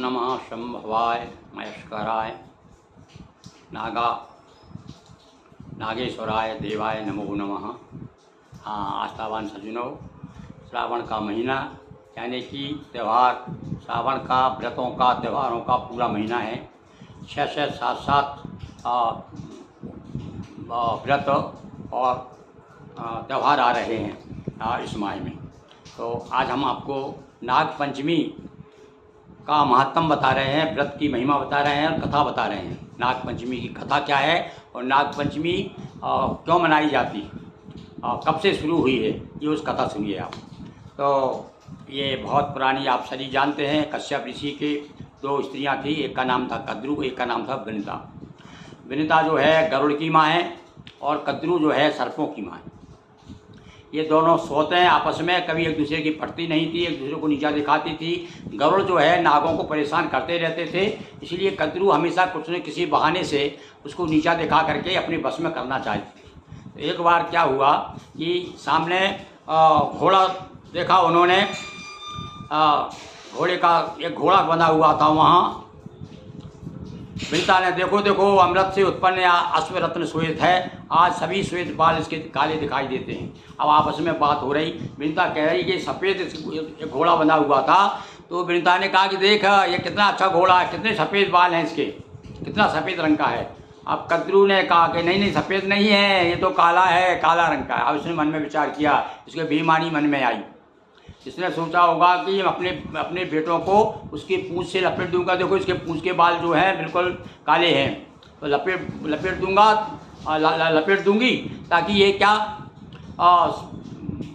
नमः शंभवाय महेश्वराय नागेश्वराय देवाय नमो नमः। हाँ, आस्थावान सज्जनों, श्रावण का महीना यानी कि त्यौहार, श्रावण का व्रतों का त्योहारों का पूरा महीना है। 6 7 व्रत और त्यौहार आ रहे हैं इस माह में। तो आज हम आपको नाग पंचमी का महत्तम बता रहे हैं, व्रत की महिमा बता रहे हैं और कथा बता रहे हैं। नाग पंचमी की कथा क्या है और नाग पंचमी क्यों मनाई जाती है, कब से शुरू हुई है, ये उस कथा सुनिए आप। तो ये बहुत पुरानी, आप सभी जानते हैं। कश्यप ऋषि के 2 स्त्रियां थी, एक का नाम था कद्रू, एक का नाम था विनिता। विनिता जो है गरुड़ की माँ है और कद्रू जो है सर्पों की माँ है। ये दोनों सोते हैं आपस में, कभी एक दूसरे की पटती नहीं थी, एक दूसरे को नीचा दिखाती थी। गरुड़ जो है नागों को परेशान करते रहते थे, इसलिए कद्रू हमेशा कुछ न किसी बहाने से उसको नीचा दिखा करके अपने बस में करना चाहती थी। तो एक बार क्या हुआ कि सामने घोड़ा देखा उन्होंने, घोड़े का एक घोड़ा बना हुआ था वहाँ। विनिता ने देखो अमृत से उत्पन्न अश्व रत्न श्वेत है, आज सभी श्वेत बाल इसके काले दिखाई देते हैं। अब आपस में बात हो रही, विनिता कह रही कि सफ़ेद एक घोड़ा बना हुआ था। तो विनिता ने कहा कि देख ये कितना अच्छा घोड़ा है, कितने सफ़ेद बाल हैं इसके, कितना सफ़ेद रंग का है। अब कद्रू ने कहा कि नहीं सफ़ेद नहीं है, ये तो काला है, काला रंग का है। अब उसने मन में विचार किया, इसके बेईमानी मन में आई। इसने सोचा होगा कि अपने बेटों को उसकी पूंछ से लपेट दूंगा। देखो इसके पूंछ के बाल जो हैं बिल्कुल काले हैं, तो लपेट दूंगा, लपेट दूंगी, ताकि ये क्या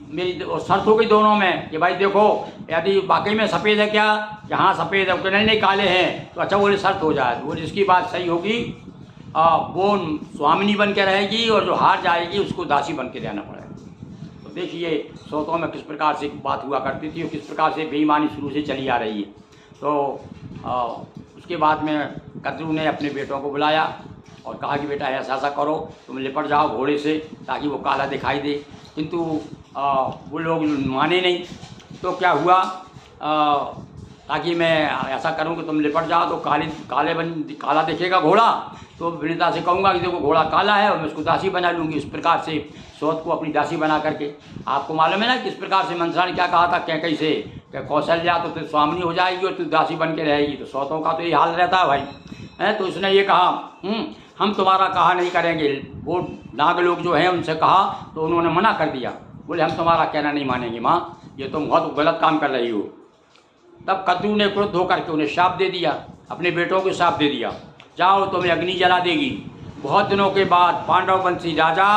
मेरी शर्त हो गई दोनों में कि भाई देखो यदि वाकई में सफ़ेद है क्या, हाँ सफ़ेद है, तो नहीं काले हैं, तो अच्छा बोले शर्त हो जाए। वो जिसकी बात सही होगी वो स्वामिनी बन के रहेगी और जो हार जाएगी उसको दासी बन के रहना पड़ेगा। तो देखिए सोतों में किस प्रकार से बात हुआ करती थी और किस प्रकार से बेईमानी शुरू से चली आ रही है। तो उसके बाद में कद्रू ने अपने बेटों को बुलाया और कहा कि बेटा ऐसा करो, तुम लिपट जाओ घोड़े से ताकि वो काला दिखाई दे। किंतु वो लोग माने नहीं। तो क्या हुआ, ताकि मैं ऐसा करूं कि तुम लिपट जाओ तो काला दिखेगा घोड़ा, तो विनिता से कहूँगा कि देखो घोड़ा काला है और मैं उसको दासी बना लूँगी। इस प्रकार से सोत को अपनी दासी बना करके, आपको मालूम है ना किस प्रकार से मनसा ने क्या कहा था, कैकई से कि कौशल्या तो तेरी स्वामिनी हो जाएगी और तू दासी बन के रहेगी। तो सोतों का तो ये हाल रहता है भाई है। तो उसने ये कहा हम तुम्हारा कहा नहीं करेंगे। वो नाग लोग जो हैं उनसे कहा तो उन्होंने मना कर दिया, बोले हम तुम्हारा कहना नहीं मानेंगे माँ, ये तुम बहुत गलत काम कर रही हो। तब कद्रू ने क्रुद्ध होकर के उन्हें शाप दे दिया, अपने बेटों को शाप दे दिया, जाओ तुम्हें अग्नि जला देगी। बहुत दिनों के बाद पांडव वंशी राजा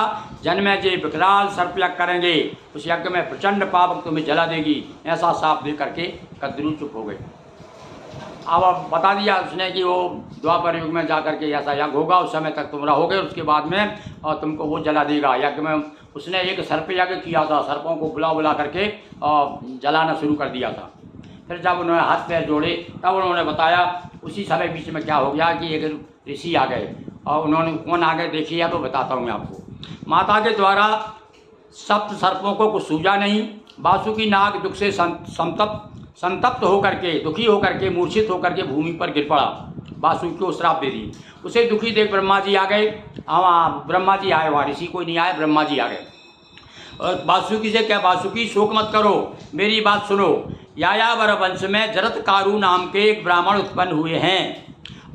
जन्मेजय विकराल सर्पयज्ञ करेंगे, उस यज्ञ में प्रचंड पावक तुम्हें जला देगी, ऐसा शाप दे करके कद्रू चुप हो गए। अब बता दिया उसने कि वो द्वापर युग में जा करके ऐसा यज्ञ होगा, उस समय तक तुम रहोगे, उसके बाद में और तुमको वो जला देगा। यज्ञ में उसने एक सर्प यज्ञ किया था, सर्पों को बुला करके जलाना शुरू कर दिया था। फिर जब उन्होंने हाथ पैर जोड़े तब उन्होंने बताया, उसी समय बीच में क्या हो गया कि एक ऋषि आ गए और उन्होंने कौन आ गए देखिए तो बताता हूँ मैं आपको। माता के द्वारा सप्त सर्पों को कुछ सूझा नहीं। वासुकी नाग दुख से संतप्त होकर के, दुखी होकर के, मूर्छित होकर के भूमि पर गिर पड़ा। वासुकी को श्राप दे दी। उसे दुखी देख ब्रह्मा जी आ गए। ब्रह्मा जी आए, वहाँ ऋषि कोई नहीं आए, ब्रह्मा जी आ गए और वासुकी से क्या, वासुकी शोक मत करो, मेरी बात सुनो। यायावर वंश में जरत्कारु नाम के एक ब्राह्मण उत्पन्न हुए हैं,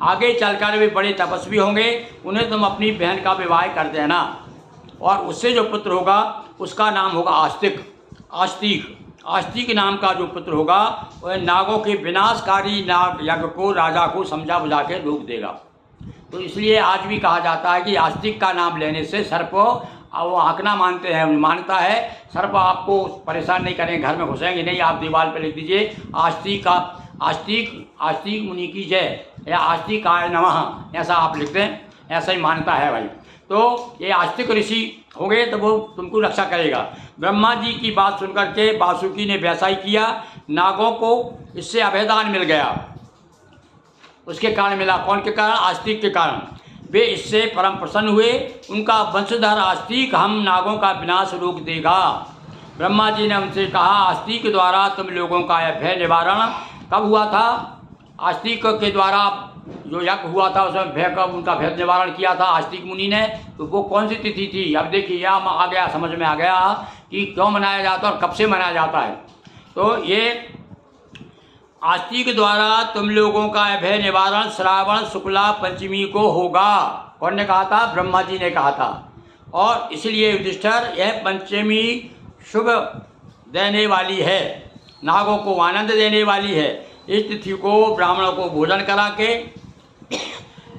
आगे चलकर वे बड़े तपस्वी होंगे, उन्हें तुम अपनी बहन का विवाह कर देना और उससे जो पुत्र होगा उसका नाम होगा आस्तिक नाम का जो पुत्र होगा वह नागों के विनाशकारी नाग यज्ञ को राजा को समझा बुझा के रोक देगा। तो इसलिए आज भी कहा जाता है कि आस्तिक का नाम लेने से सर्प, वो आंकना मानते हैं, मानता है सर्प आपको परेशान नहीं करेंगे, घर में घुसेंगे नहीं। आप दीवार पर लिख दीजिए आस्तिक मुनि की जय या आस्तिकाय नमः, ऐसा आप लिख दें, ऐसा ही मानता है भाई। तो ये आस्तिक ऋषि हो गए तो वो तुमको रक्षा करेगा। ब्रह्मा जी की बात सुनकर के वासुकी ने वैसा ही किया। नागों को इससे अभयदान मिल गया। उसके कारण मिला, कौन के कारण, आस्तिक के कारण। वे इससे परम प्रसन्न हुए। उनका वंशधर आस्तिक हम नागों का विनाश रोक देगा। ब्रह्मा जी ने उनसे कहा, आस्तिक के द्वारा तुम लोगों का यह भय निवारण कब हुआ था, आस्तिक के द्वारा जो यज्ञ हुआ था उसमें भय का उनका भय निवारण किया था आस्तिक मुनि ने, तो वो कौन सी तिथि थी? अब देखिए यहाँ आ गया, समझ में आ गया कि क्यों मनाया जाता है और कब से मनाया जाता है। तो ये आस्तिक द्वारा तुम लोगों का भय निवारण श्रावण शुक्ला पंचमी को होगा। कौन ने कहा था? ब्रह्मा जी ने कहा था। और इसलिए युधिष्ठिर यह पंचमी शुभ देने वाली है, नागों को आनंद देने वाली है। इस तिथि को ब्राह्मणों को भोजन करा के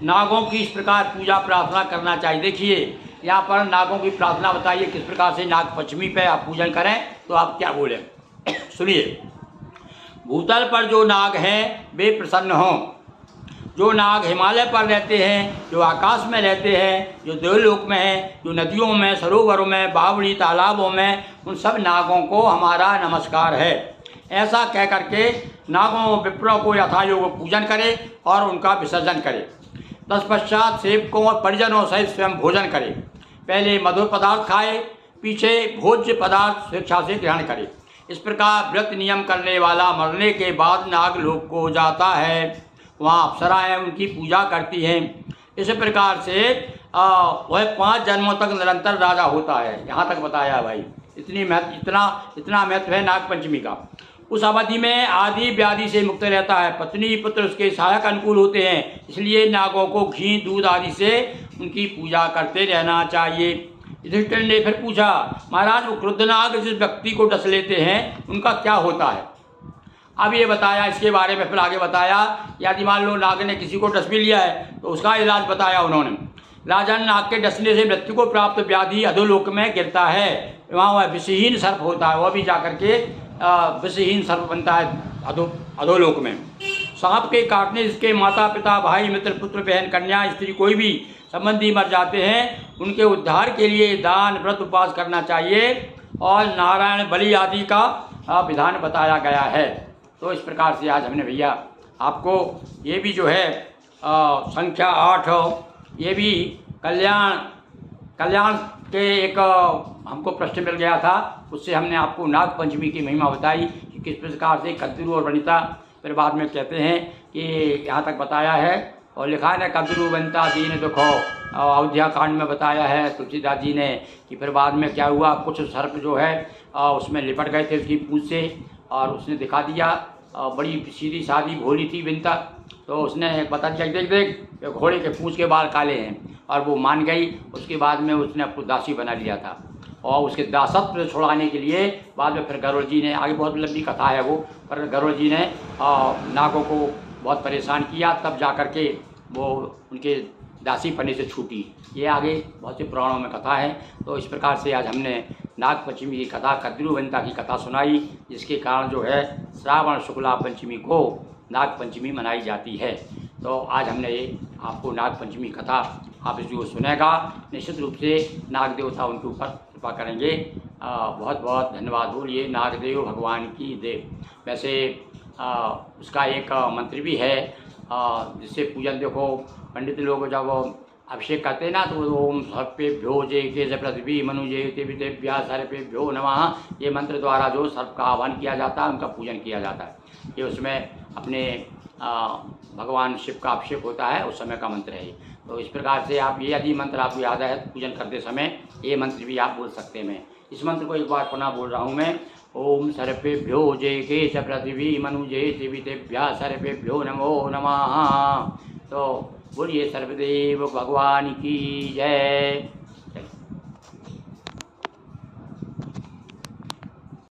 नागों की इस प्रकार पूजा प्रार्थना करना चाहिए। देखिए यहाँ पर नागों की प्रार्थना बताइए किस प्रकार से नाग पंचमी पे आप पूजन करें, तो आप क्या बोलें सुनिए। भूतल पर जो नाग हैं वे प्रसन्न हों, जो नाग हिमालय पर रहते हैं, जो आकाश में रहते हैं, जो देवलोक में हैं, जो नदियों में, सरोवरों में, बावड़ी तालाबों में, उन सब नागों को हमारा नमस्कार है। ऐसा कह करके नागों विप्रों को यथायोग पूजन करे और उनका विसर्जन करे। तत्पश्चात सेवकों और परिजनों सहित स्वयं भोजन करे। पहले मधुर पदार्थ खाए, पीछे भोज्य पदार्थ स्वेच्छा से ग्रहण करे। इस प्रकार व्रत नियम करने वाला मरने के बाद नागलोक को जाता है, वहाँ अप्सराएँ उनकी पूजा करती हैं। इस प्रकार से वह 5 जन्मों तक निरंतर राजा होता है। यहाँ तक बताया भाई। इतना महत्व है नाग पंचमी का। उस अवधि में आदि व्याधि से मुक्त रहता है, पत्नी पुत्र उसके सहायक अनुकूल होते हैं। इसलिए नागों को घी दूध आदि से उनकी पूजा करते रहना चाहिए। युधिष्ठिर ने फिर पूछा, महाराज वो क्रुद्ध नाग जिस व्यक्ति को डस लेते हैं उनका क्या होता है? अब ये बताया, इसके बारे में फिर आगे बताया। यदि मान लो नाग ने किसी को डस भी लिया है तो उसका इलाज बताया उन्होंने। राजन, नाग के डसने से मृत्यु को प्राप्त व्याधि अधोलोक में गिरता है, वहाँ वह विषहीन सर्प होता है, वह भी जाकर के विषहीन सर्प बनता है अधोलोक में। सांप के काटने जिसके माता पिता भाई मित्र पुत्र बहन कन्या स्त्री कोई भी संबंधी मर जाते हैं, उनके उद्धार के लिए दान व्रत उपवास करना चाहिए और नारायण बलि आदि का विधान बताया गया है। तो इस प्रकार से आज हमने भैया आपको ये भी जो है संख्या 8 ये भी कल्याण के एक हमको प्रश्न मिल गया था, उससे हमने आपको नाग पंचमी की महिमा बताई कि किस प्रकार से कद्रू और वनिता फिर बाद में कहते हैं कि यहाँ तक बताया है और लिखा है ना, कद्रू वनिता दीन दुखो। अयोध्या कांड में बताया है तुलसीदास जी ने कि फिर बाद में क्या हुआ, कुछ सर्प जो है उसमें लिपट गए थे उसकी पूंछ से और उसने दिखा दिया। बड़ी सीधी सादी भोली थी वनिता, तो उसने बता दिया देख देख घोड़े के पूंछ के बाल काले हैं, और वो मान गई। उसके बाद में उसने आपको दासी बना लिया था और उसके दासत्व छुड़ाने के लिए बाद में फिर गरुड़ जी ने, आगे बहुत लंबी कथा है वो, पर गरुड़ जी ने नागों को बहुत परेशान किया, तब जा कर के वो उनके दासी पन्ने से छूटी। ये आगे बहुत से पुराणों में कथा है। तो इस प्रकार से आज हमने नाग पंचमी की कथा, कद्रू वनिता की कथा सुनाई, जिसके कारण जो है श्रावण शुक्ला पंचमी को नाग पंचमी मनाई जाती है। तो आज हमने ये आपको नाग पंचमी कथा आप जो सुनेगा निश्चित रूप से नाग देवता उनके ऊपर कृपा करेंगे। बहुत बहुत धन्यवाद। बोलिए नागदेव भगवान की देव। वैसे उसका एक मंत्र भी है जिससे पूजन, देखो पंडित लोग जब अभिषेक करते हैं ना तो ओम सर्पेभ्यो जय के पृथ्वी मनु जय तेभ्या सर्पेभ्यो नमः, ये मंत्र द्वारा जो सर्प का आह्वान किया जाता है, उनका पूजन किया जाता है। ये उसमें अपने भगवान शिव का अभिषेक होता है उस समय का मंत्र है। तो इस प्रकार से आप ये यदि मंत्र आपको याद है तो पूजन करते समय ये मंत्र भी आप बोल सकते हैं। मैं इस मंत्र को एक बार पुनः बोल रहा हूँ मैं। ओम सर्पेभ्यो जय के पृथ्वी मनु जय तेभ्या सर्पेभ्यो नमो नमः। तो बोलिए सर्वदेव भगवान की जय।